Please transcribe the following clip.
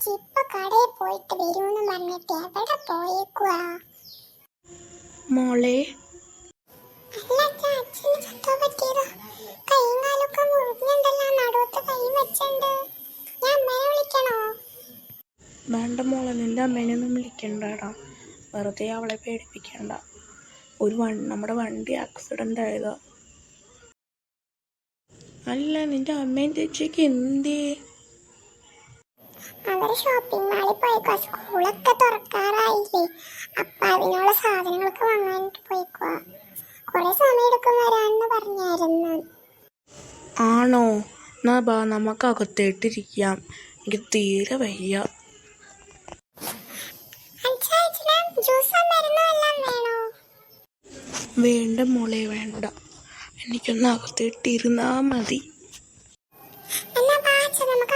അച്ഛ ഇപ്പൊ കടയിൽ പോയിട്ട് വരുമെന്ന് പറഞ്ഞിട്ട് എവിടെ പോയേക്കുവാ? മോളെ, അല്ല അച്ഛാ, അച്ഛന് ചത്തോ പറ്റിയതാ? കൈയും കാലൊക്കെ മുറിഞ്ഞുണ്ടല്ലോ, നടുവത്ത് കൈ വെച്ചുണ്ട്. ഞാൻ അമ്മേനെ വിളിക്കണോ? വേണ്ട മോളെ, നിന്റെ അമ്മേനെയൊന്നും വിളിക്കണ്ടടാ. വെറുതെ അവളെ പേടിപ്പിക്കണ്ട. നമ്മുടെ വണ്ടി ആക്സിഡൻ്റ് ആയതാ. അല്ല, നിന്റെ അമ്മയും ചേച്ചിക്ക് എന്തേ? അവര് ഷോപ്പിംഗ് മാളിൽ പോയേക്കുവാ. സ്കൂളൊക്കെ തുറക്കാറായില്ലേ, അപ്പൊ അതിനുള്ള സാധനങ്ങളൊക്കെ വാങ്ങാനായിട്ട് പോയേക്കുവാ. കുറെ സമയം എടുക്കും വരാന്ന് പറഞ്ഞായിരുന്നു. ആണോ? എന്നാ ബാ, നമുക്ക് അകത്തേട്ടിരിക്കാം. എനിക്ക് തീരെ വയ്യ. അച്ഛാ, അച്ഛന് ജ്യൂസും മരുന്നും എല്ലാം വേണോ? വേണ്ട മോളെ, വേണ്ട. എനിക്കൊന്ന് അകത്തേട്ടിരുന്നാ മതി. എന്നാ ബാ അച്ഛാ, നമുക്ക്